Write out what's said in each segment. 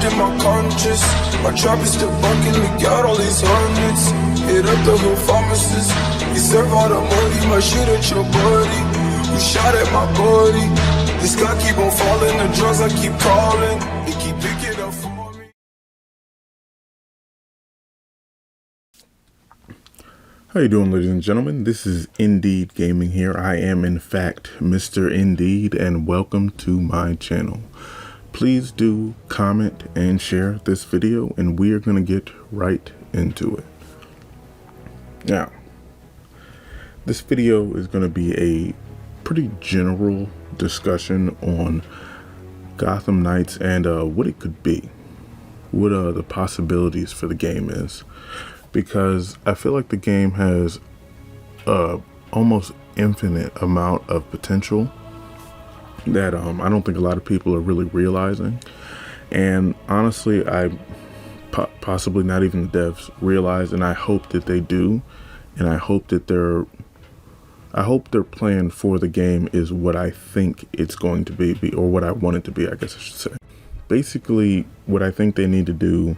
trapped in my conscience. My trap is still bucking, we got all these hundreds. Hit up the whole pharmacist. We serve all the money, my shit at your body. You shot at my body. This guy keep on falling, the drugs I keep calling. He keep picking up for me. How you doing, ladies and gentlemen? This is Indeed Gaming here. I am in fact Mr. Indeed, and welcome to my channel. Please do comment and share this video, and we are going to get right into it. Now, this video is going to be a pretty general discussion on Gotham Knights and what it could be, what the possibilities for the game is, because I feel like the game has almost infinite amount of potential that I don't think a lot of people are really realizing. And honestly, I possibly not even the devs realize, and I hope that they do, and I hope that their plan for the game is what I think it's going to be, or what I want it to be, I guess I should say. Basically, what I think they need to do,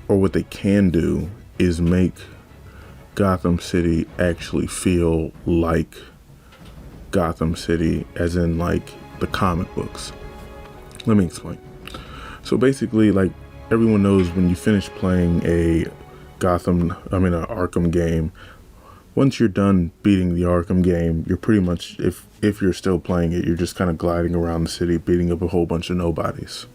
or what they can do, is make Gotham City actually feel like Gotham City, as in like the comic books. Let me explain. So basically, like everyone knows, when you finish playing an Arkham game, once you're done beating the Arkham game, you're pretty much, if you're still playing it, you're just kind of gliding around the city, beating up a whole bunch of nobodies.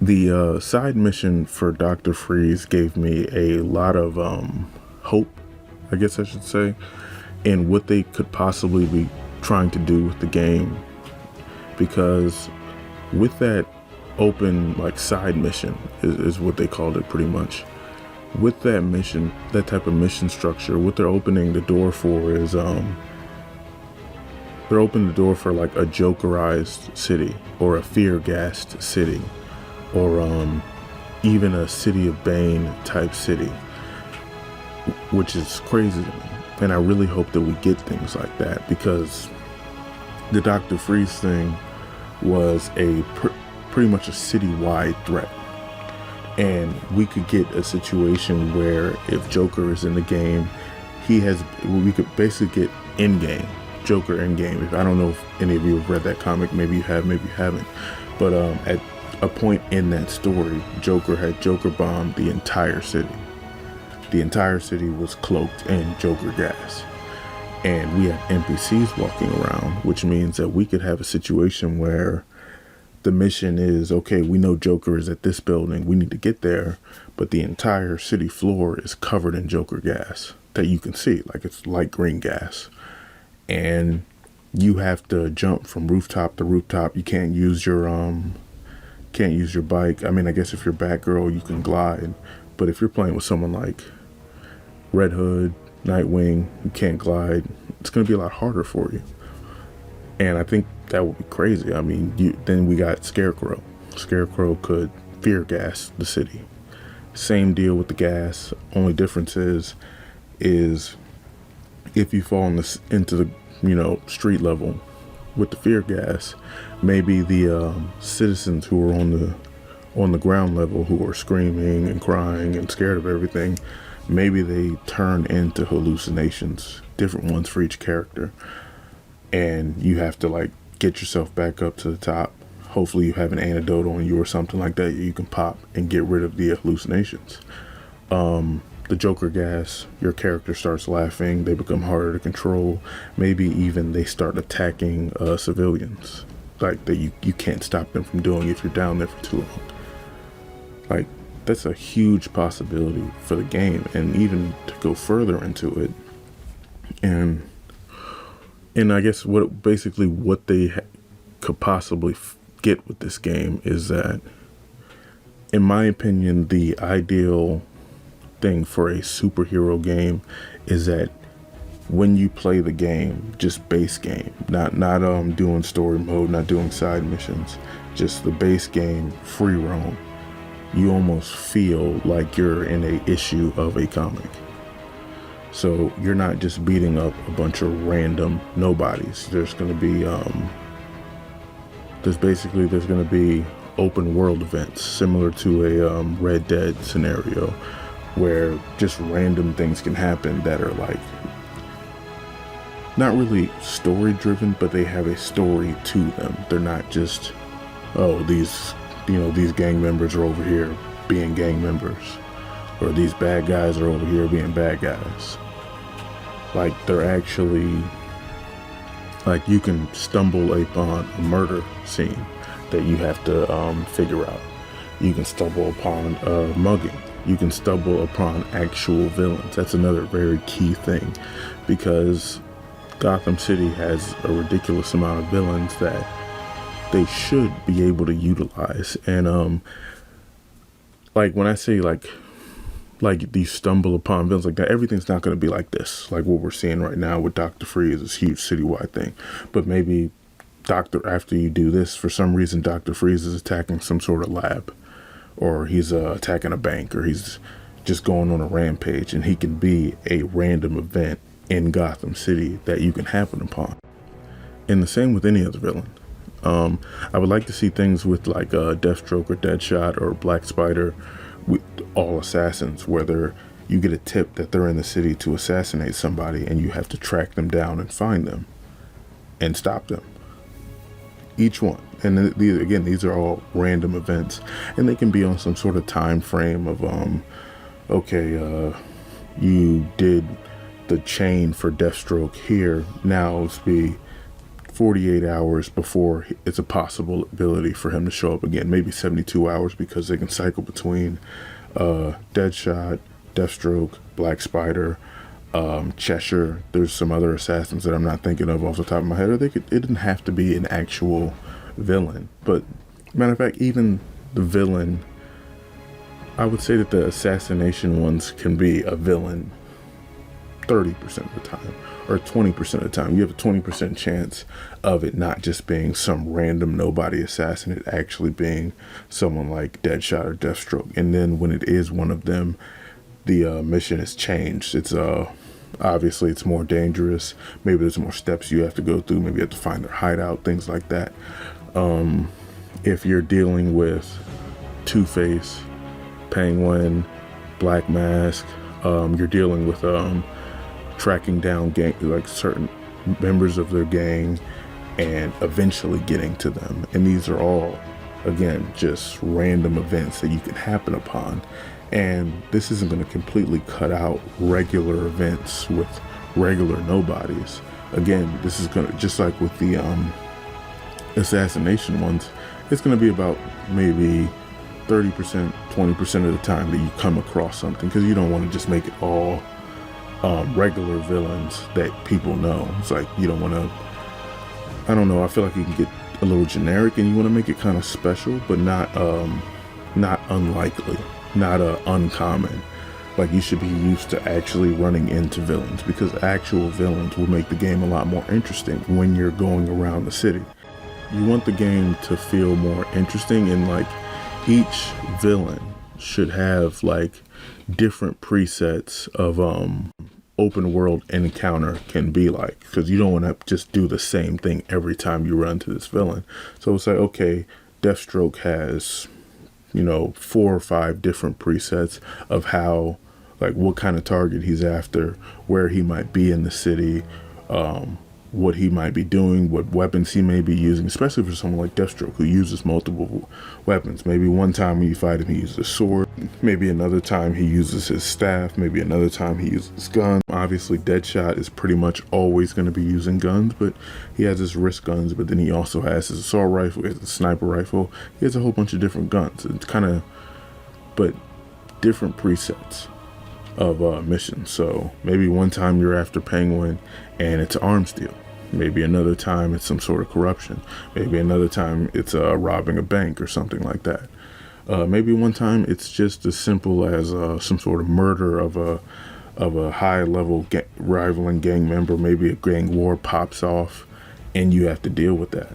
The side mission for Dr. Freeze gave me a lot of hope, I guess I should say, in what they could possibly be trying to do with the game, because with that open side mission is what they called it pretty much. With that mission, that type of mission structure, what they're opening the door for is they're opening the door for like a Jokerized city, or a fear-gassed city, or even a City of Bane type city, which is crazy to me. And I really hope that we get things like that, because the Dr. Freeze thing was pretty much a citywide threat. And we could get a situation where if Joker is in the game, we could basically get in-game, Joker in-game. I don't know if any of you have read that comic, maybe you have, maybe you haven't. But at a point in that story, Joker had Joker bombed the entire city. The entire city was cloaked in Joker gas. And we have NPCs walking around, which means that we could have a situation where the mission is, okay, we know Joker is at this building, we need to get there, but the entire city floor is covered in Joker gas that you can see, like it's light green gas. And you have to jump from rooftop to rooftop. You can't use your bike. I mean, I guess if you're Batgirl, you can glide, but if you're playing with someone like Red Hood, Nightwing, you can't glide, it's going to be a lot harder for you. And I think that would be crazy. I mean, then we got Scarecrow. Scarecrow could fear gas the city. Same deal with the gas. Only difference is if you fall into the street level with the fear gas, maybe the citizens who are on the ground level, who are screaming and crying and scared of everything, maybe they turn into hallucinations, different ones for each character. And you have to get yourself back up to the top. Hopefully you have an antidote on you or something like that you can pop and get rid of the hallucinations. The Joker gas, your character starts laughing, they become harder to control. Maybe even they start attacking civilians, that you can't stop them from doing if you're down there for too long. That's a huge possibility for the game. And even to go further into it, and I guess what they could possibly get with this game is that, in my opinion, the ideal thing for a superhero game is that when you play the game, just base game, not doing story mode, not doing side missions, just the base game, free roam, you almost feel like you're in a issue of a comic. So you're not just beating up a bunch of random nobodies. There's going to be open world events, similar to a Red Dead scenario, where just random things can happen that are like not really story driven, but they have a story to them. They're not just, oh, these gang members are over here being gang members, or these bad guys are over here being bad guys. Like, they're actually, like, you can stumble upon a murder scene that you have to figure out. You can stumble upon a mugging. You can stumble upon actual villains. That's another very key thing, because Gotham City has a ridiculous amount of villains that they should be able to utilize. And like, when I say like these stumble upon villains like that, everything's not going to be like this, like what we're seeing right now with Dr. Freeze, this huge citywide thing. But maybe after you do this, for some reason Dr. Freeze is attacking some sort of lab, or he's attacking a bank, or he's just going on a rampage, and he can be a random event in Gotham City that you can happen upon. And the same with any other villain. I would like to see things with like Deathstroke or Deadshot or Black Spider with all assassins, whether you get a tip that they're in the city to assassinate somebody and you have to track them down and find them and stop them. Each one. And these are all random events, and they can be on some sort of time frame of you did the chain for Deathstroke here, now it's be 48 hours before it's a possibility for him to show up again, maybe 72 hours, because they can cycle between Deadshot, Deathstroke, Black Spider, Cheshire. There's some other assassins that I'm not thinking of off the top of my head, or it didn't have to be an actual villain. But matter of fact, even the villain, I would say that the assassination ones can be a villain 30% of the time, or 20% of the time. You have a 20% chance of it not just being some random nobody assassin, it actually being someone like Deadshot or Deathstroke. And then when it is one of them, the mission is changed. It's obviously it's more dangerous. Maybe there's more steps you have to go through. Maybe you have to find their hideout, things like that. If you're dealing with Two-Face, Penguin, Black Mask, you're dealing with tracking down certain members of their gang and eventually getting to them. And these are all, again, just random events that you can happen upon. And this isn't going to completely cut out regular events with regular nobodies. Again, this is going to, just like with the assassination ones, it's going to be about maybe 30%, 20% of the time that you come across something, because you don't want to just make it all regular villains that people know. It's like, you don't want to, I don't know, I feel like you can get a little generic, and you want to make it kind of special, but not unlikely, not uncommon. Like, you should be used to actually running into villains, because actual villains will make the game a lot more interesting when you're going around the city. You want the game to feel more interesting, and like each villain should have like different presets of open world encounter can be like, because you don't want to just do the same thing every time you run to this villain. So it's like, okay, Deathstroke has 4 or 5 different presets of how, like, what kind of target he's after, where he might be in the city, what he might be doing, what weapons he may be using, especially for someone like Deathstroke who uses multiple weapons. Maybe one time when you fight him, he uses a sword. Maybe another time he uses his staff. Maybe another time he uses guns. Obviously, Deadshot is pretty much always going to be using guns, but he has his wrist guns, but then he also has his assault rifle, he has a sniper rifle. He has a whole bunch of different guns. It's kind of, but different presets of missions. So maybe one time you're after Penguin and it's arms deal. Maybe another time it's some sort of corruption. Maybe another time it's robbing a bank or something like that. Maybe one time it's just as simple as some sort of murder of a high level rivaling gang member. Maybe a gang war pops off and you have to deal with that.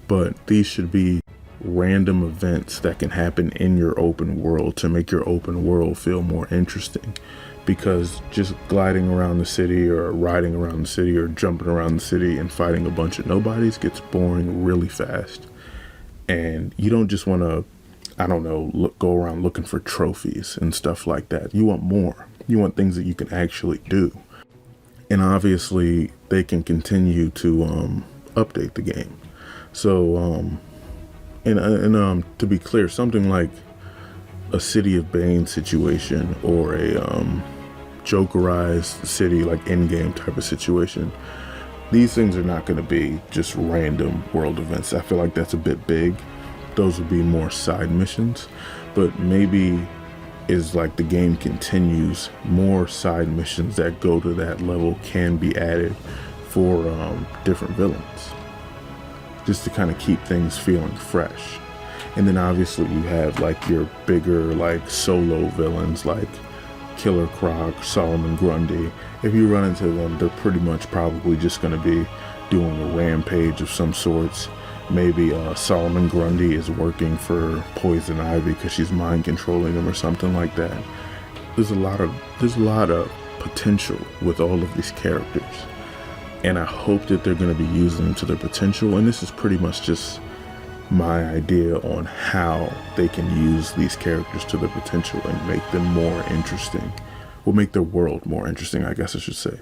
But these should be random events that can happen in your open world to make your open world feel more interesting, because just gliding around the city or riding around the city or jumping around the city and fighting a bunch of nobodies gets boring really fast. And you don't just want to, I don't know, go around looking for trophies and stuff like that. You want more. You want things that you can actually do. And obviously, they can continue to update the game. So, to be clear, something like a City of Bane situation or a Jokerized city, like in-game type of situation, these things are not going to be just random world events. I feel like that's a bit big. Those would be more side missions. But maybe is like the game continues, more side missions that go to that level can be added for different villains, just to kind of keep things feeling fresh. And then obviously you have like your bigger like solo villains like Killer Croc, Solomon Grundy. If you run into them, they're pretty much probably just going to be doing a rampage of some sorts. Maybe Solomon Grundy is working for Poison Ivy because she's mind controlling him or something like that. There's a lot of potential with all of these characters, and I hope that they're going to be using them to their potential. And this is pretty much just my idea on how they can use these characters to their potential and make them more interesting, or make their world more interesting, I guess I should say.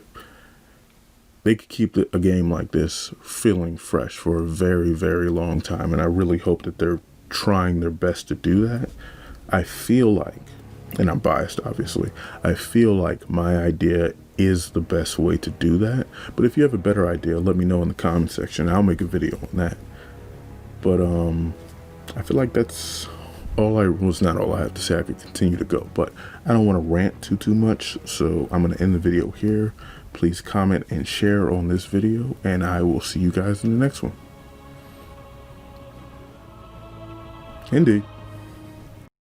They could keep a game like this feeling fresh for a very, very long time, and I really hope that they're trying their best to do that. I feel like, and I'm biased obviously, I feel like my idea is the best way to do that. But if you have a better idea, let me know in the comment section. I'll make a video on that. But I feel like that's not all I have to say. I could continue to go, but I don't want to rant too much, so I'm going to end the video here. Please comment and share on this video, and I will see you guys in the next one. Indeed.